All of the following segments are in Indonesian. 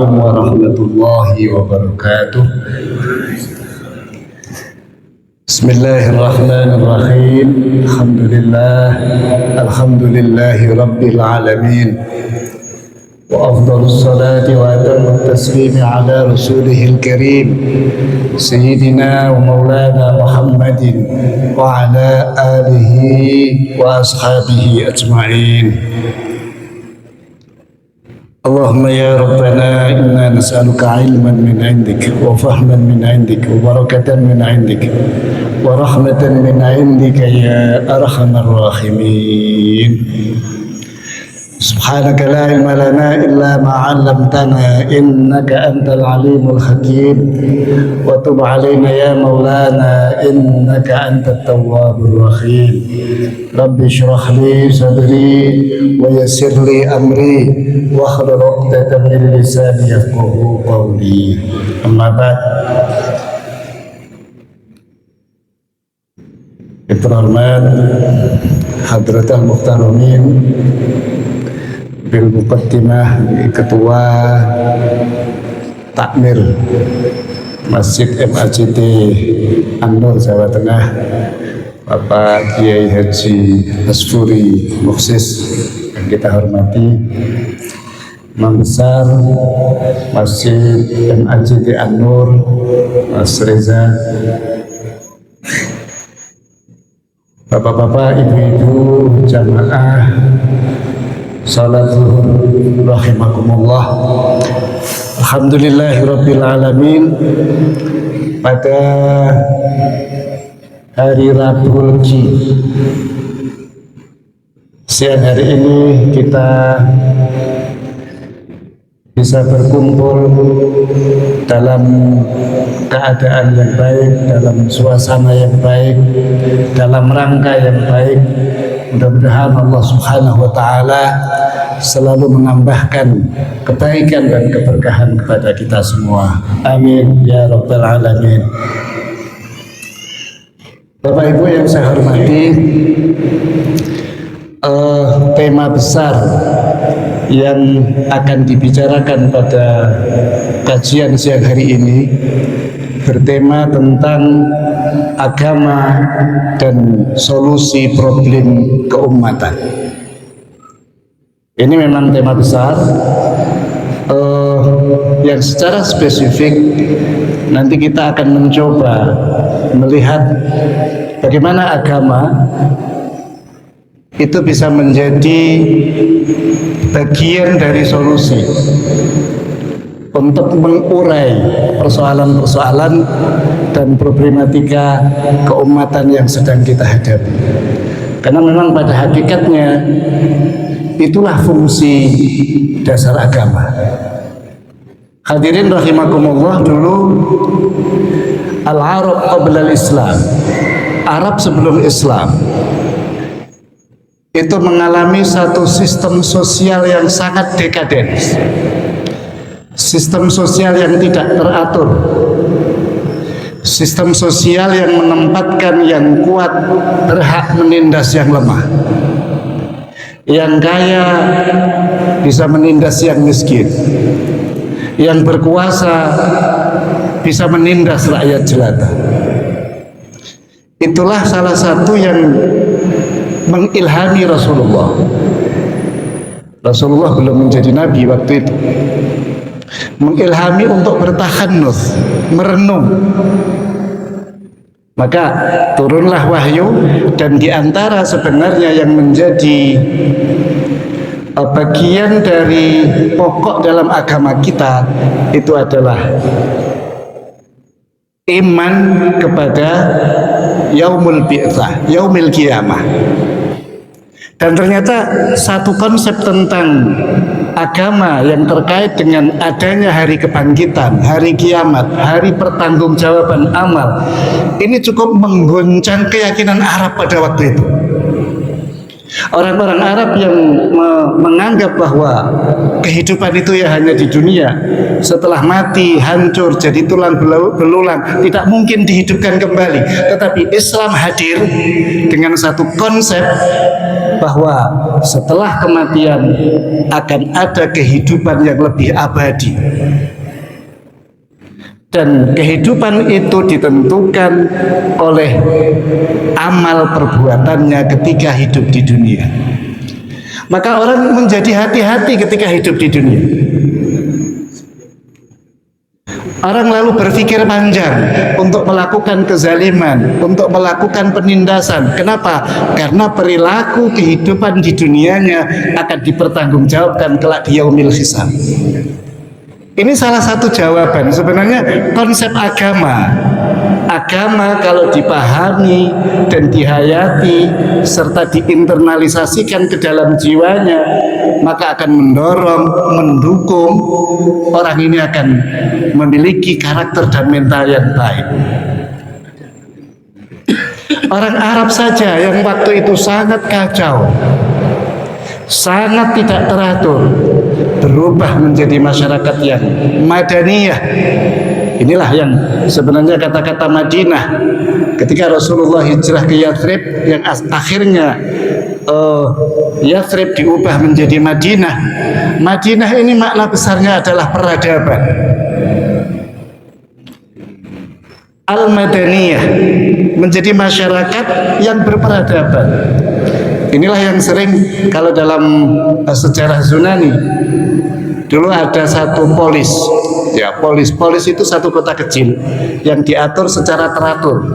warahmatullahi wabarakatuh. Bismillahirrahmanirrahim. Alhamdulillahi rabbil alamin. Wa afdalus salati wa atamut taslimi ala rasulihil karim sayyidina wa maulana Muhammadin wa ala alihi wa ashabihi ajma'in. Allahumma ya Rabbana inna nas'aluka ilman min indik wa fahman min indik wa barakatan min indik wa rahmatan min indika ya arhamar rahimin. Subhanaka la ilma lana illa ma 'allamtana innaka antal alimul hakim wa tub 'alaina ya maulana innaka antat tawwabur rahim. Rabbi shrah li sadri wa yassir li amri wa hlul 'uqdatam min lisani yafqahu qawli. Amma ba'd. Terhormat Hadratul Muhtaramin bil muqaddimah Ketua Takmir Masjid MACT An-Nur Jawa Tengah, Bapak Kiai Haji Asfuri Muksis yang kita hormati, Imam Besar Masjid MACT An-Nur Mas Reza, Bapak-bapak, ibu-ibu, jamaah salat zuhur rahimakumullah. Alhamdulillahirabbil alamin. Pada hari Rabu Legi, siang hari ini kita bisa berkumpul dalam keadaan yang baik, dalam suasana yang baik, dalam rangka yang baik. Mudah-mudahan Allah Subhanahu wa Ta'ala selalu menambahkan kebaikan dan keberkahan kepada kita semua. Amin ya Rabbal Alamin. Bapak Ibu yang saya hormati, tema besar yang akan dibicarakan pada kajian siang hari ini bertema tentang agama dan solusi problem keumatan. Ini memang tema besar yang secara spesifik nanti kita akan mencoba melihat bagaimana agama itu bisa menjadi bagian dari solusi untuk mengurai persoalan-persoalan dan problematika keumatan yang sedang kita hadapi. Karena memang pada hakikatnya itulah fungsi dasar agama. Hadirin rahimakumullah, dulu al-Arab qabla al-Islam, Arab sebelum Islam, itu mengalami satu sistem sosial yang sangat dekadens, sistem sosial yang tidak teratur, sistem sosial yang menempatkan yang kuat berhak menindas yang lemah, yang kaya bisa menindas yang miskin, yang berkuasa bisa menindas rakyat jelata. Itulah salah satu yang mengilhami Rasulullah. Rasulullah belum menjadi nabi waktu itu. Mengilhami untuk bertahannuts, merenung. Maka turunlah wahyu, dan diantara sebenarnya yang menjadi bagian dari pokok dalam agama kita itu adalah iman kepada yaumul bi'tsah, yaumil qiyamah. Dan ternyata satu konsep tentang agama yang terkait dengan adanya hari kebangkitan, hari kiamat, hari pertanggungjawaban amal, ini cukup menggoncang keyakinan Arab pada waktu itu. Orang-orang Arab yang menganggap bahwa kehidupan itu ya hanya di dunia, setelah mati hancur jadi tulang belulang, tidak mungkin dihidupkan kembali. Tetapi Islam hadir dengan satu konsep bahwa setelah kematian akan ada kehidupan yang lebih abadi. Dan kehidupan itu ditentukan oleh amal perbuatannya ketika hidup di dunia. Maka orang menjadi hati-hati ketika hidup di dunia. Orang lalu berpikir panjang untuk melakukan kezaliman, untuk melakukan penindasan. Kenapa? Karena perilaku kehidupan di dunianya akan dipertanggungjawabkan kelak di yaumil hisab. Ini salah satu jawaban sebenarnya konsep agama. Agama kalau dipahami dan dihayati serta diinternalisasikan ke dalam jiwanya, maka akan mendorong, mendukung orang ini akan memiliki karakter dan mental yang baik. Orang Arab saja yang waktu itu sangat kacau, sangat tidak teratur, berubah menjadi masyarakat yang madaniyah. Inilah yang sebenarnya kata-kata Madinah ketika Rasulullah hijrah ke Yathrib, yang akhirnya Yathrib diubah menjadi Madinah. Madinah ini makna besarnya adalah peradaban. Al-Madaniyah, menjadi masyarakat yang berperadaban. Inilah yang sering kalau dalam sejarah Yunani dulu ada satu polis. Ya, polis itu satu kota kecil yang diatur secara teratur.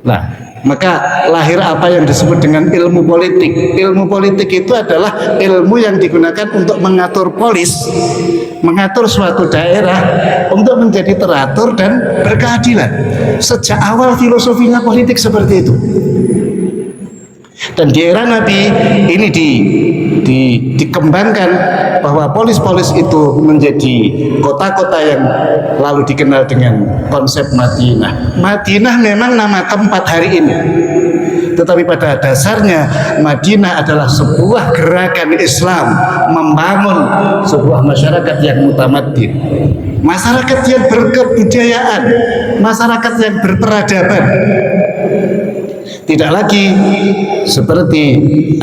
Nah, maka lahir apa yang disebut dengan ilmu politik. Ilmu politik itu adalah ilmu yang digunakan untuk mengatur polis, mengatur suatu daerah untuk menjadi teratur dan berkeadilan. Sejak awal filosofinya politik seperti itu. Dan di era Nabi ini dikembangkan bahwa polis-polis itu menjadi kota-kota yang lalu dikenal dengan konsep Madinah. Madinah memang nama tempat hari ini, tetapi pada dasarnya Madinah adalah sebuah gerakan Islam membangun sebuah masyarakat yang mutamaddin, masyarakat yang berkebudayaan, masyarakat yang berperadaban. Tidak lagi seperti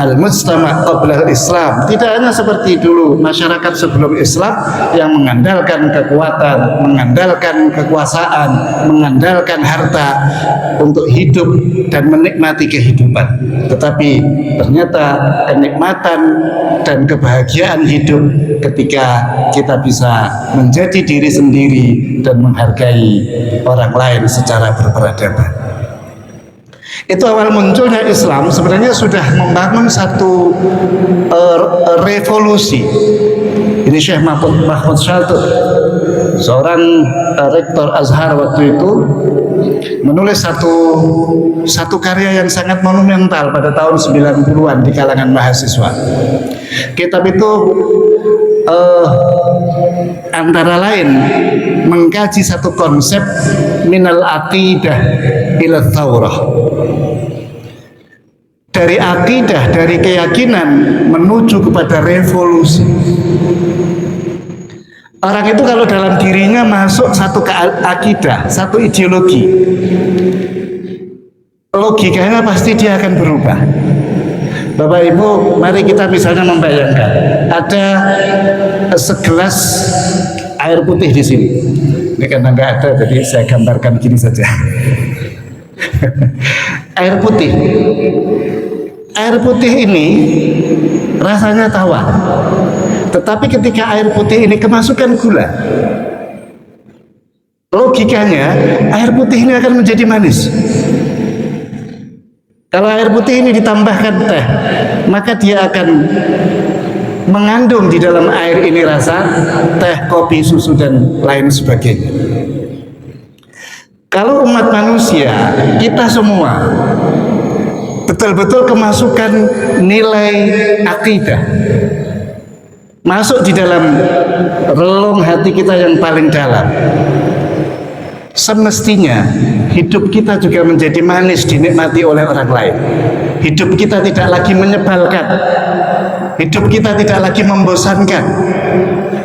al-mujtama' qabla Islam. Tidak hanya seperti dulu masyarakat sebelum Islam yang mengandalkan kekuatan, mengandalkan kekuasaan, mengandalkan harta untuk hidup dan menikmati kehidupan. Tetapi ternyata kenikmatan dan kebahagiaan hidup ketika kita bisa menjadi diri sendiri dan menghargai orang lain secara berperadaban. Itu awal munculnya Islam sebenarnya sudah membangun satu revolusi. Ini Syekh Mahmud Shaltut, seorang rektor Azhar waktu itu, menulis satu karya yang sangat monumental pada tahun 90-an di kalangan mahasiswa. Kitab itu antara lain mengkaji satu konsep minal aqidah ila thawrah. Dari akidah, dari keyakinan menuju kepada revolusi. Orang itu kalau dalam dirinya masuk satu akidah, satu ideologi, logikanya pasti dia akan berubah. Bapak Ibu, mari kita misalnya membayangkan ada segelas air putih di sini. Ini karena nggak ada, jadi saya gambarkan gini saja. Air putih. Air putih ini rasanya tawar, tetapi ketika air putih ini kemasukan gula, logikanya air putih ini akan menjadi manis. Kalau air putih ini ditambahkan teh, maka dia akan mengandung di dalam air ini rasa teh, kopi, susu, dan lain sebagainya. Kalau umat manusia, kita semua betul-betul kemasukan nilai akidah, masuk di dalam relung hati kita yang paling dalam, semestinya hidup kita juga menjadi manis dinikmati oleh orang lain. Hidup kita tidak lagi menyebalkan, hidup kita tidak lagi membosankan,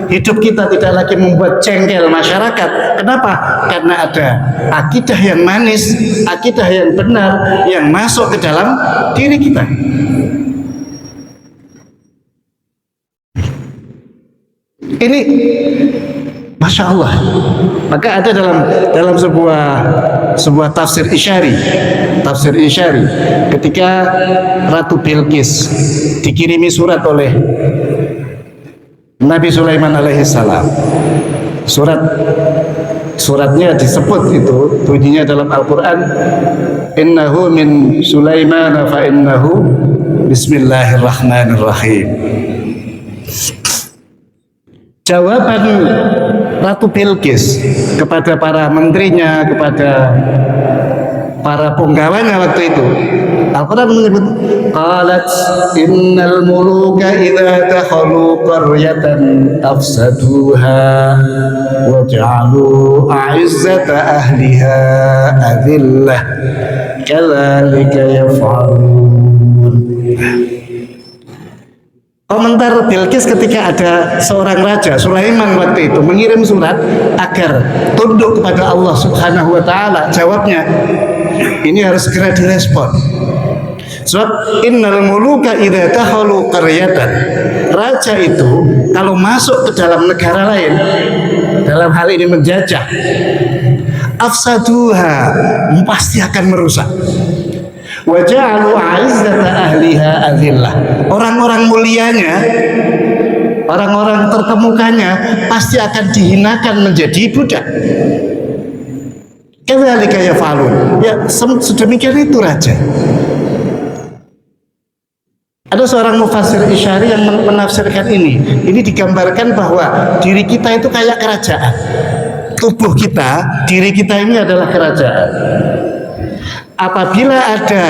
hidup kita tidak lagi membuat jengkel masyarakat. Kenapa? Karena ada akidah yang manis, akidah yang benar yang masuk ke dalam diri kita. ini Masya Allah. Maka ada dalam sebuah tafsir Isyari ketika Ratu Bilqis dikirimi surat oleh Nabi Sulaiman alaihissalam. Suratnya disebut itu bunyinya dalam Al-Quran, innahu min Sulaiman fa innahu bismillahirrahmanirrahim. Jawaban Ratu Bilqis kepada para menterinya, kepada para punggawanya waktu itu, Al-Quran menyebut qalat innal muluka idza dakhalu qaryatan afsaduha wa ja'alu a'izzata ahliha adillah kadzalika yaf'alun. Komentar Bilqis ketika ada seorang raja, Sulaiman waktu itu mengirim surat agar tunduk kepada Allah Subhanahu wa taala. Jawabnya, ini harus segera direspon. Sebab innal muluka idza dakhalu qaryatan. Raja itu kalau masuk ke dalam negara lain, dalam hal ini menjajah, afsaduha, pasti akan merusak. Wa ja'alu 'izzata ahliha adillah. Orang-orang mulianya, orang-orang terkemukanya pasti akan dihinakan menjadi budak. Kadzalika yaf'alun. Ya, sedemikian itu raja. Ada seorang mufassir Isyari yang menafsirkan ini. Ini digambarkan bahwa diri kita itu kayak kerajaan. Tubuh kita, diri kita ini adalah kerajaan. Apabila ada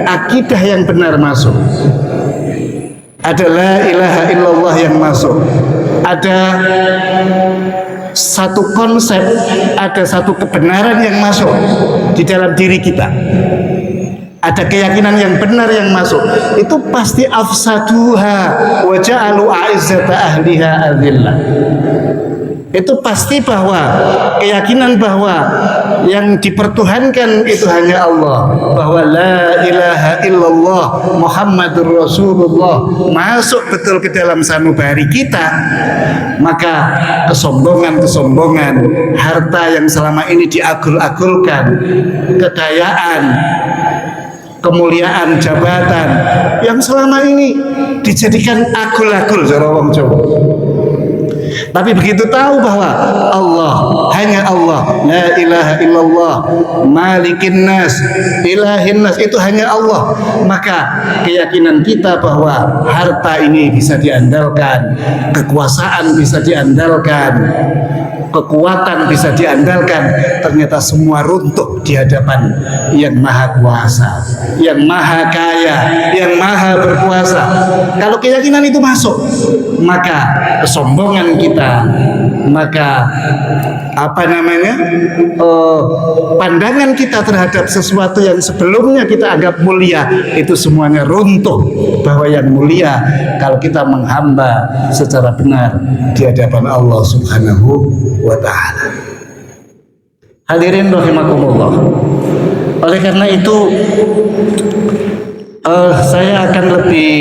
akidah yang benar masuk, ada la ilaha illallah yang masuk, ada satu konsep, ada satu kebenaran yang masuk di dalam diri kita, ada keyakinan yang benar yang masuk, itu pasti afsaduha wa ja'alu a'izzata ahliha adillah. Itu pasti bahwa keyakinan bahwa yang dipertuhankan itu hanya Allah, bahwa la ilaha illallah Muhammadur Rasulullah masuk betul ke dalam sanubari kita, maka kesombongan, harta yang selama ini diagul-agulkan, kekayaan, kemuliaan, jabatan yang selama ini dijadikan agul-agul cara wong Jawa. Tapi begitu tahu bahwa Allah, hanya Allah, la ilaha illallah, malikin nas, ilahin nas, itu hanya Allah, maka keyakinan kita bahwa harta ini bisa diandalkan, kekuasaan bisa diandalkan, kekuatan bisa diandalkan, ternyata semua runtuh di hadapan yang maha kuasa, yang maha kaya, yang maha berkuasa. Kalau keyakinan itu masuk, maka kesombongan kita, maka pandangan kita terhadap sesuatu yang sebelumnya kita anggap mulia, itu semuanya runtuh. Bahwa yang mulia kalau kita menghamba secara benar di hadapan Allah Subhanahu wa ta'ala. Hadirin rahimakumullah. Oleh karena itu saya akan lebih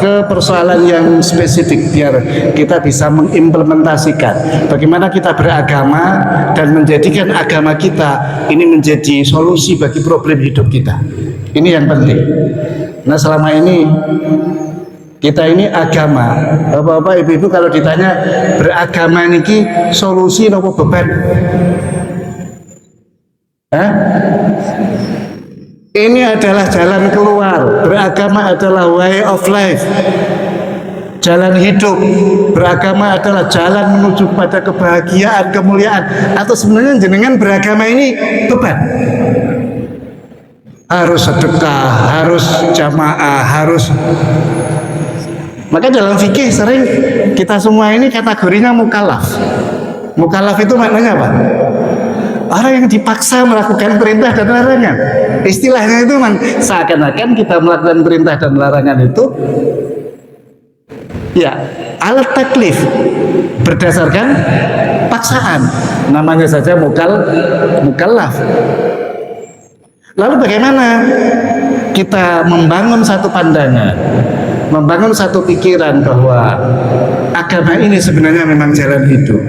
ke persoalan yang spesifik biar kita bisa mengimplementasikan bagaimana kita beragama dan menjadikan agama kita ini menjadi solusi bagi problem hidup kita. Ini yang penting. Nah, selama ini kita ini agama, bapak-bapak, ibu-ibu kalau ditanya beragama niki solusi nopo beban? Ini adalah jalan keluar. Beragama adalah way of life, jalan hidup. Beragama adalah jalan menuju pada kebahagiaan, kemuliaan. Atau sebenarnya jenengan beragama ini beban? Harus sedekah, harus jamaah, harus. Maka dalam fikih sering kita semua ini kategorinya mukallaf. Mukallaf itu maknanya apa? Orang yang dipaksa melakukan perintah dan larangan. Istilahnya itu seakan-akan kita melakukan perintah dan larangan itu ya alat taklif, berdasarkan paksaan. Namanya saja mukallaf. Lalu bagaimana kita membangun satu pandangan membangun satu pikiran bahwa agama ini sebenarnya memang jalan hidup.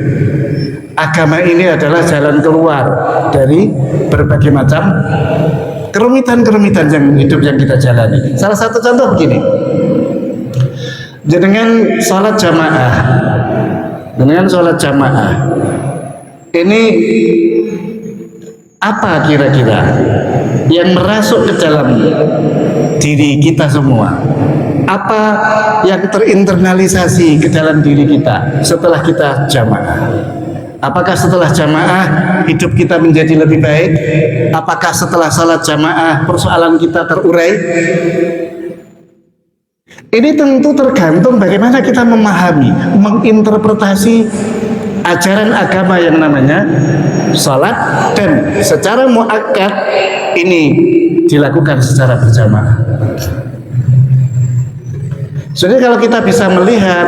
Agama ini adalah jalan keluar dari berbagai macam kerumitan-kerumitan yang kita jalani. Salah satu contoh begini, jenengan sholat jamaah, ini apa kira-kira yang merasuk ke dalam diri kita semua? Apa yang terinternalisasi ke dalam diri kita setelah kita jamaah? Apakah setelah jamaah hidup kita menjadi lebih baik? Apakah setelah salat jamaah persoalan kita terurai? Ini tentu tergantung bagaimana kita memahami, menginterpretasi ajaran agama yang namanya salat, dan secara muakkad ini dilakukan secara berjamaah. Jadi kalau kita bisa melihat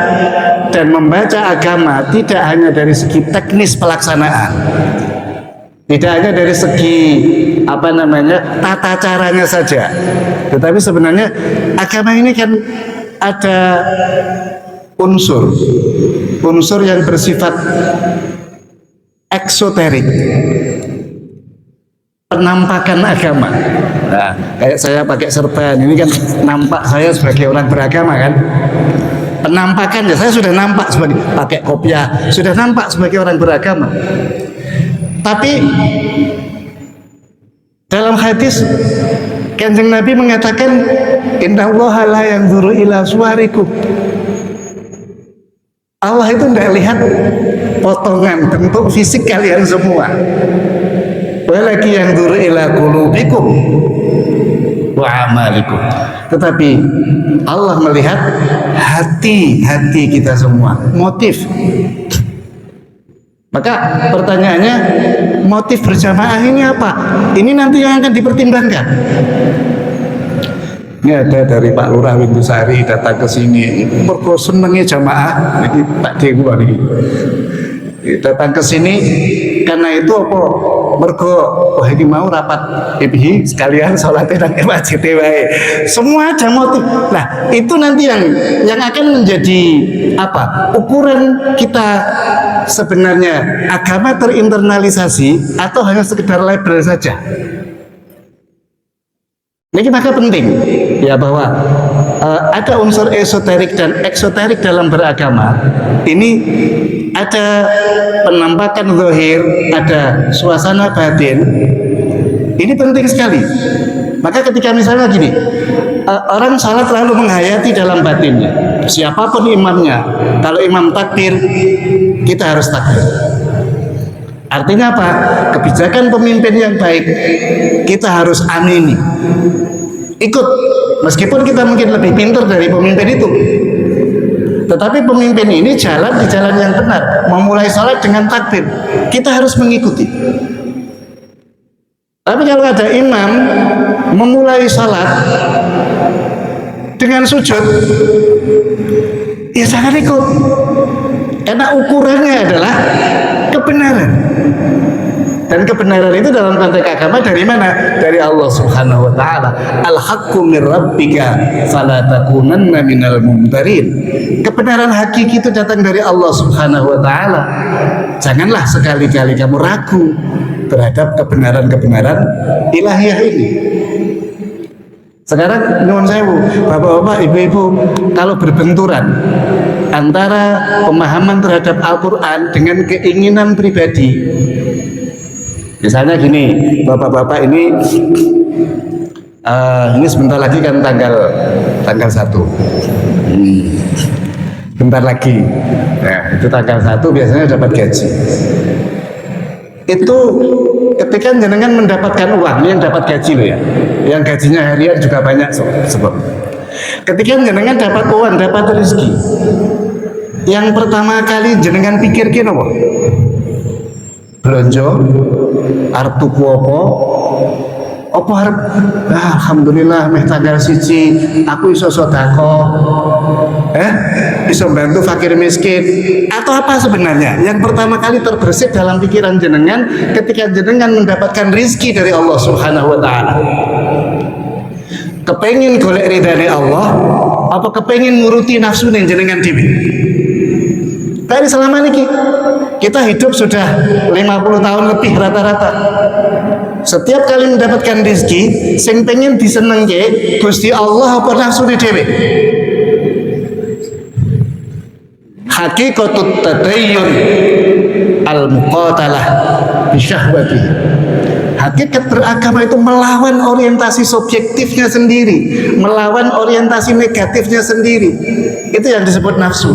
dan membaca agama tidak hanya dari segi teknis pelaksanaan, tidak hanya dari segi tata caranya saja, tetapi sebenarnya agama ini kan ada unsur yang bersifat eksoterik, penampakan agama. Nah, kayak saya pakai serban ini kan nampak saya sebagai orang beragama kan. Penampakannya saya sudah nampak sebagai pakai kopiah, sudah nampak sebagai orang beragama. Tapi dalam hadis Kanjeng Nabi mengatakan innallaha la yanzuru ila suwarikum. Allah itu tidak lihat potongan bentuk fisik kalian semua. Walaki yanzuru ila qulubikum wa amalikum. Tetapi Allah melihat hati kita semua, motif. Maka pertanyaannya, motif berjamaah ini apa? Ini nanti yang akan dipertimbangkan. Ini ada dari Pak Lurah Windusari datang ke sini, mergo senengnya jamaah, ini Pak Dewa nih. Datang ke sini karena itu apa? Mergo ini mau rapat IPI sekalian sholatnya dan MAJT wae. Semua ada motif. Nah, itu nanti yang akan menjadi apa? Ukuran kita sebenarnya agama terinternalisasi atau hanya sekedar label saja. Ini maka penting ya bahwa ada unsur esoterik dan eksoterik dalam beragama. Ini ada penampakan zahir, ada suasana batin. Ini penting sekali. Maka ketika misalnya gini, orang salat lalu menghayati dalam batinnya, siapapun imamnya, kalau imam takbir, kita harus takbir. Artinya apa? Kebijakan pemimpin yang baik kita harus amini, ikut, meskipun kita mungkin lebih pintar dari pemimpin itu. Tetapi pemimpin ini jalan di jalan yang benar, memulai sholat dengan takbir, kita harus mengikuti. Tapi kalau ada imam memulai sholat dengan sujud, ya jangan ikut. Karena ukurannya adalah kebenaran. Dan kebenaran itu dalam konteks agama dari mana? Dari Allah Subhanahu wa taala. Al-haqqu mir rabbika fala takunanna minal mumtarin. Kebenaran hakiki itu datang dari Allah Subhanahu wa taala. Janganlah sekali-kali kamu ragu terhadap kebenaran-kebenaran ilahiyah ini. Sekarang nyuwun sewu, bapak-bapak, ibu-ibu, kalau berbenturan antara pemahaman terhadap Al-Quran dengan keinginan pribadi, misalnya gini, bapak-bapak ini sebentar lagi kan tanggal 1, bentar lagi, nah itu tanggal 1 biasanya dapat gaji. Itu ketika jenengan mendapatkan uang, ini yang dapat gaji loh ya, yang gajinya harian juga banyak sebab. Ketika jenengan dapat uang, dapat rezeki, yang pertama kali jenengan pikirkan apa? Belanja, arep tuku apa arep? Alhamdulillah meh tanggal 1 aku iso sedekah. Bisa bantu fakir miskin atau apa sebenarnya? Yang pertama kali terbersit dalam pikiran jenengan ketika jenengan mendapatkan rizki dari Allah Subhanahu wa taala. Kepengin golek ridhane Allah, apa kepengin nguruti nafsu nih jenengan dhewe? Tadi selama ini kita hidup sudah 50 tahun lebih rata-rata. Setiap kali mendapatkan rezeki, sing pengen disenengke Gusti Allah apa nafsu dhewe? Hakikatut tadayyun al-muqatalah bisyahwati. Hakikat beragama itu melawan orientasi subjektifnya sendiri, melawan orientasi negatifnya sendiri. Itu yang disebut nafsu.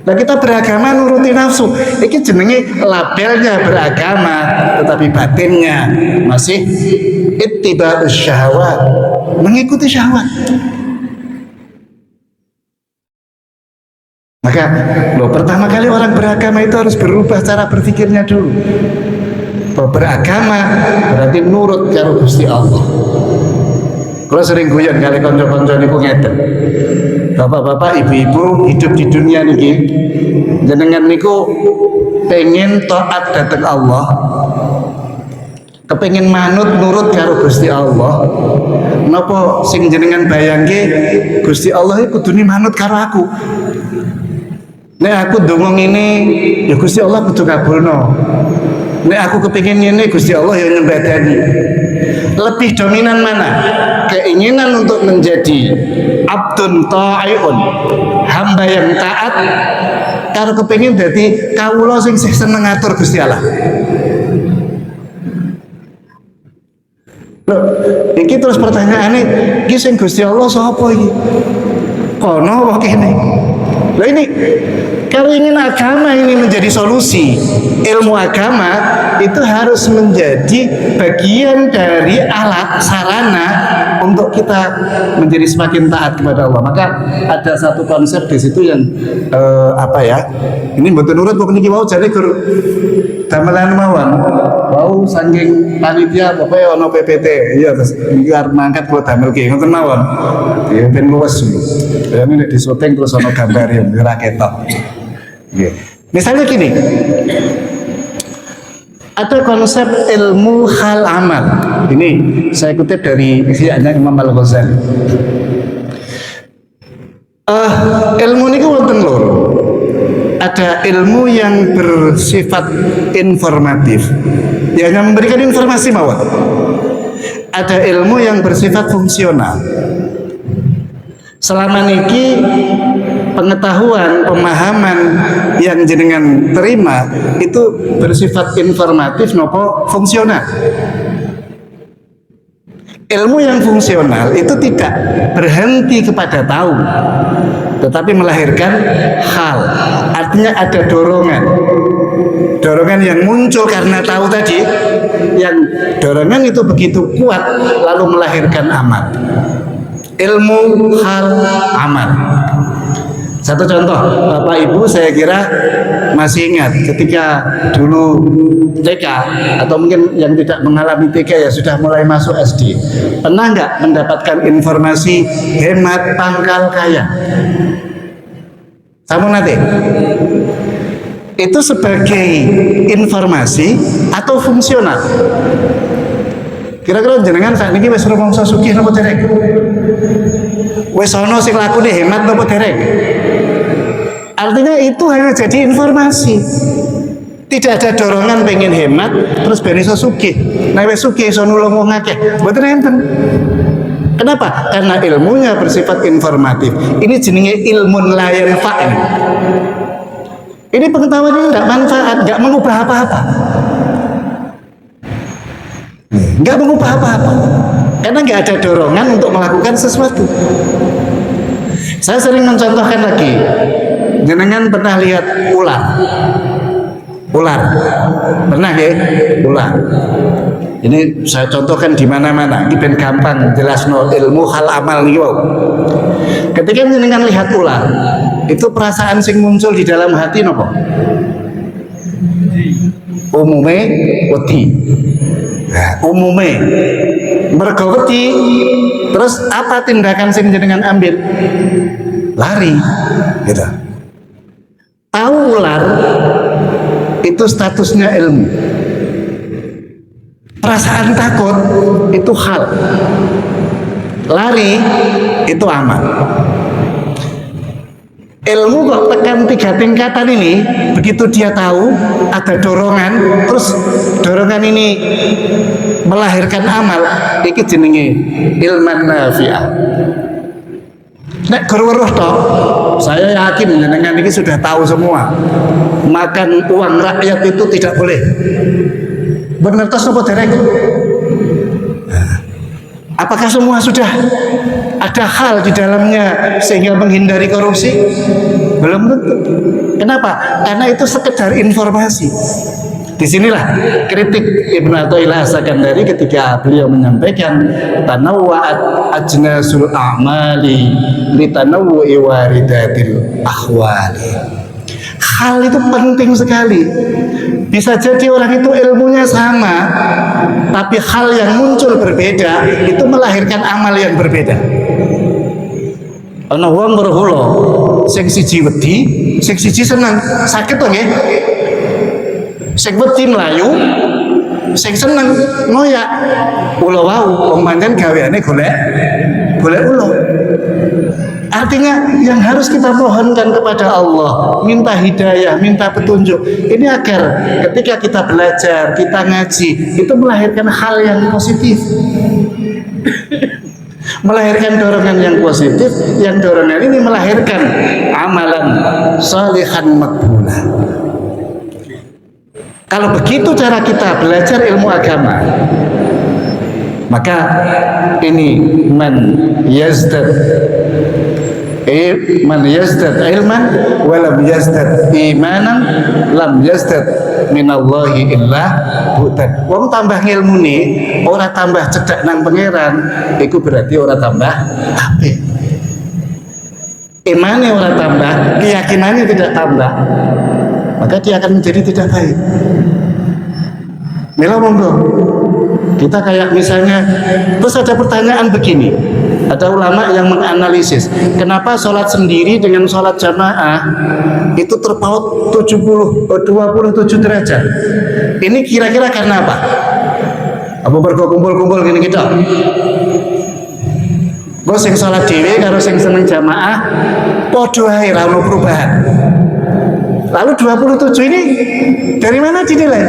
Nah, kita beragama nuruti nafsu. Ini jenenge labelnya beragama, tetapi batinnya masih ittiba'us syahwat, mengikuti syahwat. Maka pertama kali orang beragama itu harus berubah cara berpikirnya dulu. Beragama berarti nurut karo Gusti Allah. Kalau sering guyon kali konco-konco niku ngeten. Bapak-bapak, ibu-ibu hidup di dunia niki, jenengan niku pengen taat datang Allah, kepengen manut nurut karo Gusti Allah. Napa sing jenengan bayangke Gusti Allah iku kudune manut karo aku. Nek aku ndonga ngene, ya Gusti Allah kudu kabulno. Nek aku kepengin ngene, Gusti Allah ya nyembadani. Lebih dominan mana? Keinginan untuk menjadi abdun ta'iun, hamba yang taat, karo kepengin dadi kawula sing seneng ngatur Gusti Allah. Loh, iki terus pertanyaane, iki sing Gusti Allah sapa iki? Kono apa kene? Lah ini kalau ingin agama ini menjadi solusi, ilmu agama itu harus menjadi bagian dari alat sarana untuk kita menjadi semakin taat kepada Allah. Maka ada satu konsep di situ yang ini mboten nurut kok niki wau jare guru damelan mawon. Wau saking panitia pokoke ana PPT. Iya terus iki arep mangkat kula damelke ngoten mawon. Ya ben luwes dulu. Ya nek di syuting terus ana gambar ya ora ketok. Yeah. Misalnya gini, ada konsep ilmu hal amal. Ini saya kutip dari Ihya'nya Imam Al-Ghazali. Ilmu ini wonten loro. Ada ilmu yang bersifat informatif, yang memberikan informasi mawon. Ada ilmu yang bersifat fungsional. Selama niki pengetahuan, pemahaman yang jenengan terima itu bersifat informatif nopo fungsional. Ilmu yang fungsional itu tidak berhenti kepada tahu, tetapi melahirkan hal. Artinya ada dorongan. Dorongan yang muncul karena tahu tadi, yang dorongan itu begitu kuat lalu melahirkan amal. Ilmu hal amal. Satu contoh, Bapak Ibu saya kira masih ingat ketika dulu TK atau mungkin yang tidak mengalami TK ya sudah mulai masuk SD. Pernah nggak mendapatkan informasi hemat pangkal kaya? Sampun nate? Itu sebagai informasi atau fungsional? Kira-kira jenengan saat ini wis rumangsa sugih napa dereng? Wis ana sing lakune hemat napa dereng? Artinya itu hanya jadi informasi. Tidak ada dorongan pengen hemat terus ben iso sugih. Nek wis sugih iso nulung wong akeh. Mboten enten. Kenapa? Karena ilmunya bersifat informatif. Ini jenenge ilmun la yanfa'. Ini pengetahuan yang tidak manfaat, nggak mengubah apa-apa. Nggak mengubah apa-apa. Karena nggak ada dorongan untuk melakukan sesuatu. Saya sering mencontohkan lagi. Jenengan pernah lihat ular? Ular. Pernah ya? Ular. Ini saya contohkan di mana-mana. Ini ben gampang jelasno ilmu hal amal nih, wow. Ketika jenengan lihat ular, itu perasaan sing muncul di dalam hati nopo? Umume wedi. Nah, umume mergo wedi, terus apa tindakan sing jenengan ambil? Lari, gitu. Tahu ular itu statusnya ilmu. Perasaan takut itu hal. Lari itu amal. Ilmu kok tekan 3 tingkatan ini, begitu dia tahu ada dorongan, terus dorongan ini melahirkan amal, iki jenenge ilman nafi'ah. Nek guru toh, saya yakin jenengan ini sudah tahu semua. Makan uang rakyat itu tidak boleh. Benar tos apa dereng? Apakah semua sudah ada hal di dalamnya sehingga menghindari korupsi? Belum tentu. Kenapa? Karena itu sekedar informasi. Disinilah kritik Ibnu Athaillah As-Sakandari ketika beliau menyampaikan tanawwa'at ajnasul a'mali litanawwu'i waridatil ahwali. Hal itu penting sekali. Bisa jadi orang itu ilmunya sama, tapi hal yang muncul berbeda itu melahirkan amal yang berbeda. Ana wong berhula, sing siji wedi, sing siji seneng, sakit to nggih. Sing wedi mlayu, sing seneng ngoyak. Ula wau wong pancen gaweane golek ula. Artinya yang harus kita mohonkan kepada Allah, minta hidayah, minta petunjuk. Ini agar ketika kita belajar, kita ngaji, itu melahirkan hal yang positif. Melahirkan dorongan yang positif, yang dorongan ini melahirkan amalan salihan makbulah. Kalau begitu cara kita belajar ilmu agama, maka ini man yazdad ilman walam yazdad imanan lam yazdad minallahi illa bu'tan. Wong tambah ngilmu nih, ora tambah cedak nang pangeran, itu berarti ora tambah apik. Imannya ora tambah, keyakinannya tidak tambah, maka dia akan menjadi tidak baik. Mila monggo. Kita kayak misalnya, terus ada pertanyaan begini, ada ulama yang menganalisis kenapa sholat sendiri dengan sholat jamaah itu terpaut 27 derajat. Ini kira-kira karena apa? Apa berkumpul-kumpul gini gitu? Gue sing sholat dewe karo sing seneng jamaah podo ae ra ono perubahan. Lalu 27 ini dari mana dinilai?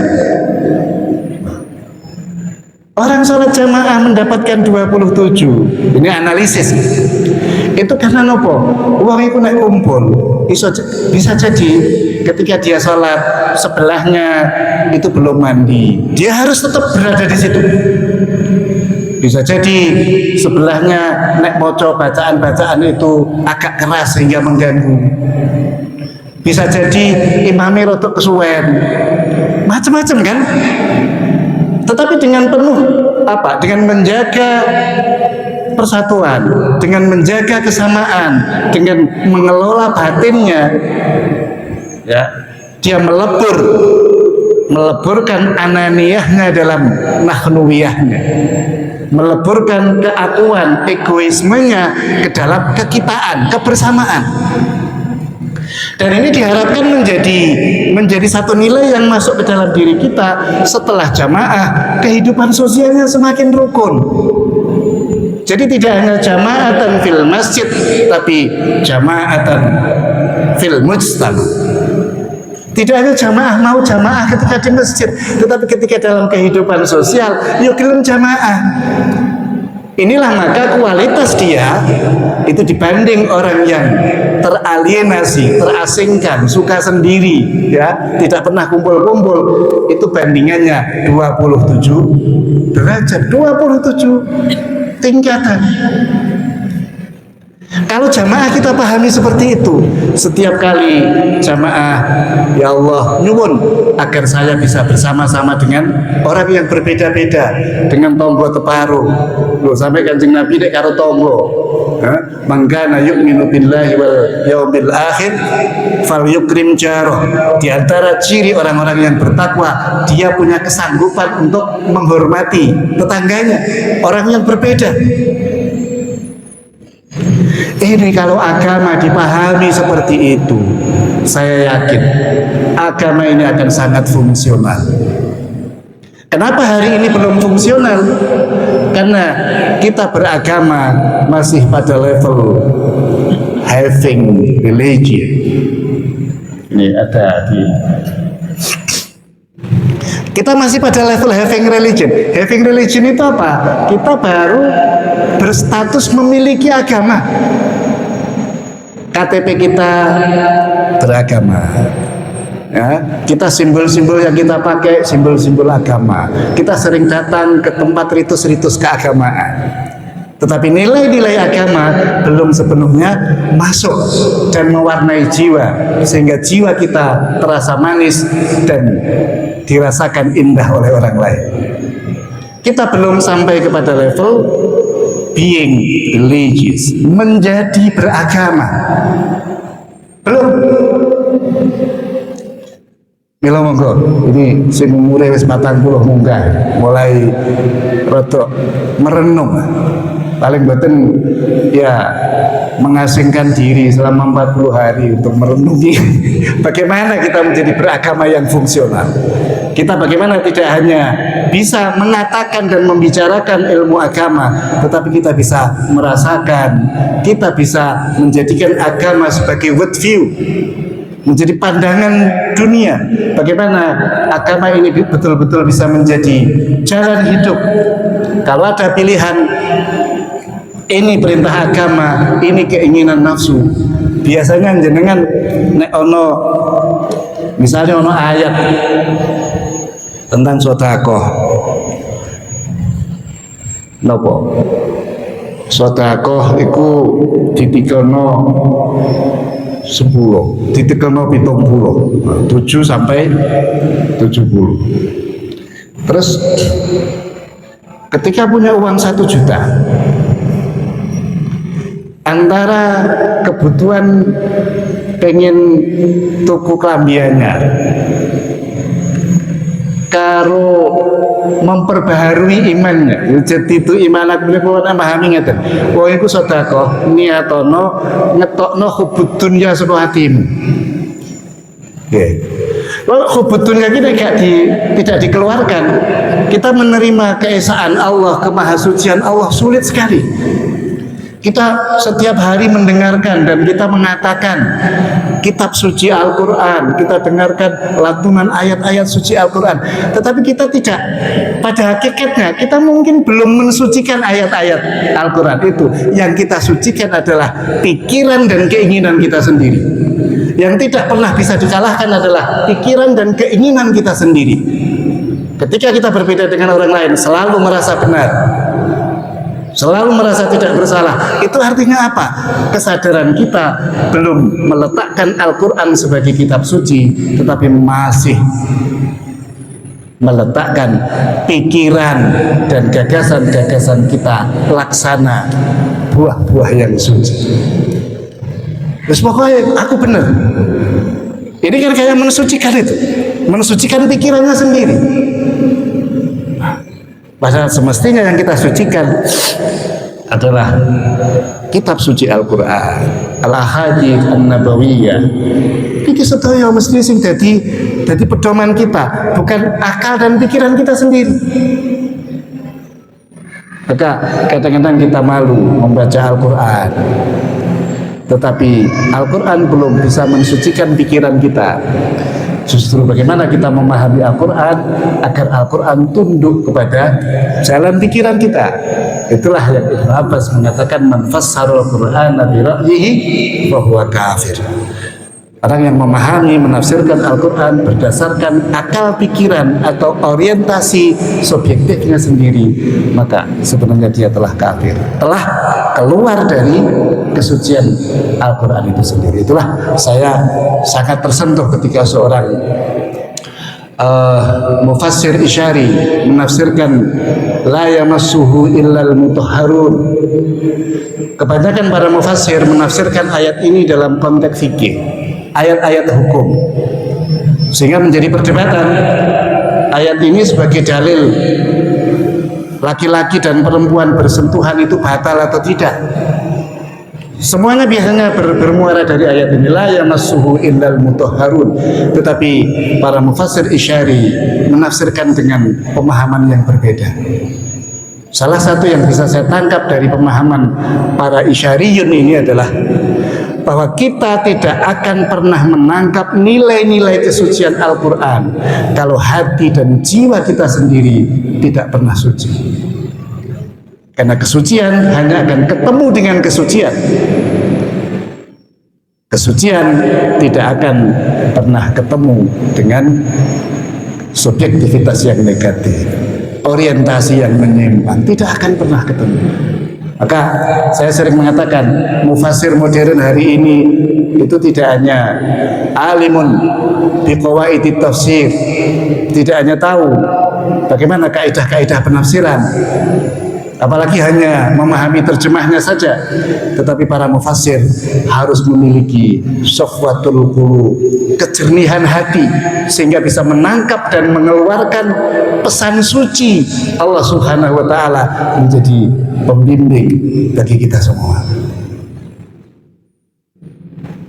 Orang sholat jamaah mendapatkan 27. Ini analisis. Itu karena nopo? Uang itu naik kumpul. Bisa jadi ketika dia sholat sebelahnya itu belum mandi, dia harus tetap berada di situ. Bisa jadi sebelahnya nek moco bacaan-bacaan itu agak keras sehingga mengganggu. Bisa jadi imamnya rotok kesuwen. Macam-macam kan? Tetapi dengan penuh apa? Dengan menjaga persatuan, dengan menjaga kesamaan, dengan mengelola batinnya, ya, dia meleburkan ananiyahnya dalam nahnuwiyahnya, meleburkan keakuan, egoismenya ke dalam kekitaan, kebersamaan. Dan ini diharapkan menjadi satu nilai yang masuk ke dalam diri kita setelah jamaah, kehidupan sosialnya semakin rukun. Jadi tidak hanya jamaatan fil masjid, tapi jamaatan fil mujtama. Tidak hanya mau jamaah ketika di masjid, tetapi ketika dalam kehidupan sosial, yuk gelem jamaah. Inilah maka kualitas dia itu dibanding orang yang teralienasi, terasingkan, suka sendiri, ya, tidak pernah kumpul-kumpul, itu bandingannya 27 derajat, 27 tingkatan. Kalau jamaah kita pahami seperti itu, setiap kali jamaah, ya Allah nyuwun agar saya bisa bersama-sama dengan orang yang berbeda-beda, dengan tonggo teparu. Loh, sampai Kanjeng Nabi dek karo tonggo. Mangkana yu'minu billahi wal yaumil akhir falyukrim jaroh. Di antara ciri orang-orang yang bertakwa, dia punya kesanggupan untuk menghormati tetangganya, orang yang berbeda. Ini kalau agama dipahami seperti itu, saya yakin agama ini akan sangat fungsional. Kenapa hari ini belum fungsional? Karena kita beragama masih pada level having religion. Ini ada di kita masih pada level having religion. Having religion itu apa? Kita baru berstatus memiliki agama. KTP kita beragama. Ya, kita simbol-simbol yang kita pakai simbol-simbol agama. Kita sering datang ke tempat ritus-ritus keagamaan. Tetapi nilai-nilai agama belum sepenuhnya masuk dan mewarnai jiwa, sehingga jiwa kita terasa manis dan dirasakan indah oleh orang lain. Kita belum sampai kepada level being religious, menjadi beragama. Belum. Mila monggo, ini sing umure wis 40 munggah, mulai rodok merenung. Paling boten ya mengasingkan diri selama 40 hari untuk merenungi bagaimana kita menjadi beragama yang fungsional. Kita bagaimana tidak hanya bisa mengatakan dan membicarakan ilmu agama, tetapi kita bisa merasakan, kita bisa menjadikan agama sebagai world view, menjadi pandangan dunia. Bagaimana agama ini betul-betul bisa menjadi jalan hidup. Kalau ada pilihan, ini perintah agama, ini keinginan nafsu. Biasanya jenengan nek ono misalnya ono ayat tentang sedekah. Napa? Sedekah iku ditikono 10, ditikono 70, 7 sampai 70. Terus ketika punya uang 1 juta, antara kebutuhan pengen tuku kelambiannya karo memperbaharui imannya, jadi itu iman aku boleh pahami ngeten. Wong iku sedekah niatono ngetokno hubud dunya saka atimu. Nggih. Kalau hubud dunya kita tidak dikeluarkan, kita menerima keesaan Allah, kemahasucian Allah sulit sekali. Kita setiap hari mendengarkan dan kita mengatakan kitab suci Al-Quran, kita dengarkan lantunan ayat-ayat suci Al-Quran, tetapi kita tidak, pada hakikatnya kita mungkin belum mensucikan ayat-ayat Al-Quran itu. Yang kita sucikan adalah pikiran dan keinginan kita sendiri. Yang tidak pernah bisa dikalahkan adalah pikiran dan keinginan kita sendiri. Ketika kita berbeda dengan orang lain, selalu merasa benar, selalu merasa tidak bersalah. Itu artinya apa? Kesadaran kita belum meletakkan Al-Quran sebagai kitab suci, tetapi masih meletakkan pikiran dan gagasan-gagasan kita laksana buah-buah yang suci. Terus pokoknya aku benar. Ini kan kayak mensucikan itu, mensucikan pikirannya sendiri. Padahal semestinya yang kita sucikan adalah kitab suci Al-Quran, Al-Ahadits An-Nabawiyah. Iki sedaya mesti sing dadi pedoman kita, bukan akal dan pikiran kita sendiri. Maka kadang-kadang kita malu membaca Al-Quran, tetapi Al-Quran belum bisa mensucikan pikiran kita. Justru bagaimana kita memahami Al-Quran agar Al-Quran tunduk kepada jalan pikiran kita. Itulah yang Ibnu Abbas mengatakan, man fassarul Qur'ana bi ra'yihi fa huwa kafir. Orang yang memahami, menafsirkan Al-Quran berdasarkan akal pikiran atau orientasi subjektifnya sendiri, maka sebenarnya dia telah kafir, telah keluar dari kesucian Al-Quran itu sendiri. Itulah saya sangat tersentuh ketika seorang mufassir Isyari menafsirkan la yamassuhu illal mutahharun. Kebanyakan para mufassir menafsirkan ayat ini dalam konteks fikih, ayat-ayat hukum, sehingga menjadi perdebatan. Ayat ini sebagai dalil laki-laki dan perempuan bersentuhan itu batal atau tidak. Semuanya biasanya bermuara dari ayat ini, la yamassuhu illal mutahharun. Tetapi para mufassir Isyari menafsirkan dengan pemahaman yang berbeda. Salah satu yang bisa saya tangkap dari pemahaman para Isyariyun ini adalah bahwa kita tidak akan pernah menangkap nilai-nilai kesucian Al-Quran kalau hati dan jiwa kita sendiri tidak pernah suci. Karena kesucian hanya akan ketemu dengan kesucian. Kesucian tidak akan pernah ketemu dengan subjektivitas yang negatif, orientasi yang menyimpang, tidak akan pernah ketemu. Maka saya sering mengatakan mufassir modern hari ini itu tidak hanya alimun biqawaidi tafsir, tidak hanya tahu bagaimana kaidah-kaidah penafsiran, apalagi hanya memahami terjemahnya saja, tetapi para mufassir harus memiliki safwatul qulub, kejernihan hati, sehingga bisa menangkap dan mengeluarkan pesan suci Allah Subhanahu wa taala menjadi pembimbing bagi kita semua.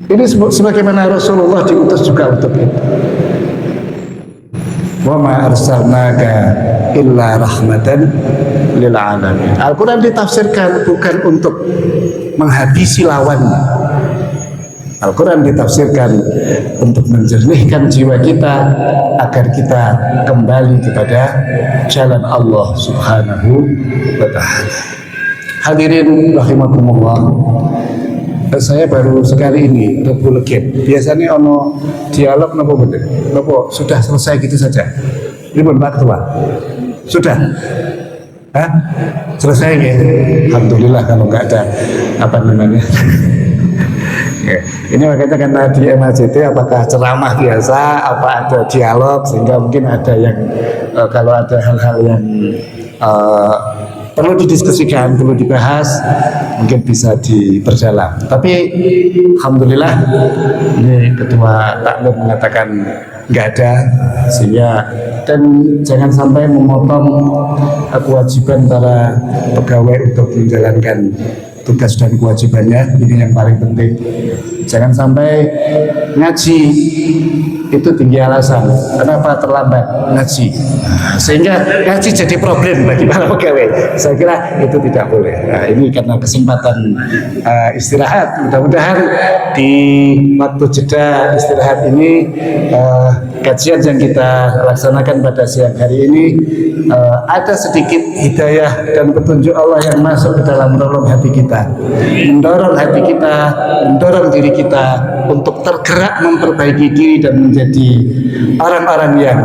Ini sebagaimana Rasulullah diutus juga untuk itu. Wa ma arsalnaka illa rahmatan lil alamin. Al-Quran ditafsirkan bukan untuk menghabisi lawannya. Al-Quran ditafsirkan untuk menjernihkan jiwa kita agar kita kembali kepada jalan Allah Subhanahu wa ta'ala. Hadirin rahimakumullah, saya baru sekali ini Rebu Legen. Biasanya ono dialog nopo betul, nopo sudah selesai gitu saja. Ribun Pak Ketua, sudah? Hah? Selesai ya? Alhamdulillah kalau nggak ada apa namanya. Ya, ini makanya karena di MAJT apakah ceramah biasa, apa ada dialog, sehingga mungkin ada yang kalau ada hal-hal yang perlu didiskusikan, perlu dibahas, mungkin bisa diperdalam. Tapi alhamdulillah ini Ketua Taklim mengatakan nggak ada, sehingga dan jangan sampai memotong kewajiban para pegawai untuk menjalankan tugas dan kewajibannya. Ini yang paling penting. Jangan sampai ngaji itu tinggi alasan kenapa terlambat ngaji, sehingga ngaji jadi problem bagi para pegawai. Saya kira itu tidak boleh. Nah, ini karena kesempatan istirahat, mudah-mudahan di waktu jeda istirahat ini kajian yang kita laksanakan pada siang hari ini ada sedikit hidayah dan petunjuk Allah yang masuk ke dalam relung hati kita, mendorong hati kita, mendorong diri kita untuk tergerak memperbaiki diri dan menjadi orang-orang yang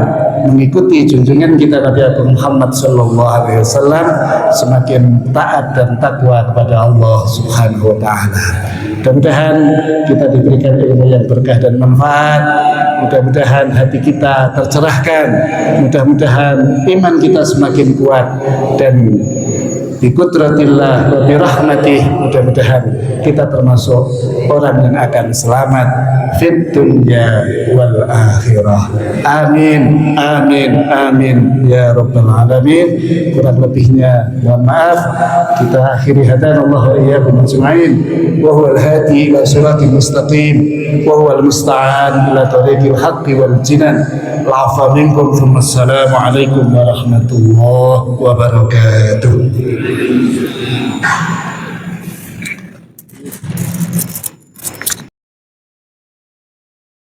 mengikuti junjungan kita Nabi Muhammad SAW, semakin taat dan takwa kepada Allah Subhanahu wa taala. Mudah-mudahan kita diberikan ilmu yang berkah dan manfaat. Mudah-mudahan hati kita tercerahkan. Mudah-mudahan iman kita semakin kuat, dan biqudratillah wa birahmatih, mudah-mudahan kita termasuk orang yang akan selamat fid dunya wal akhirah. Amin, amin, amin ya rabbal alamin. Kurang lebihnya mohon maaf. Kita akhiri hadanallahu wa iyyakum ajma'in, wa huwal hadi ila siratal mustaqim, wa huwal musta'an ila tariqil haqqi wal jinan. La'afa minkum, thumma assalamu alaikum warahmatullahi wabarakatuh.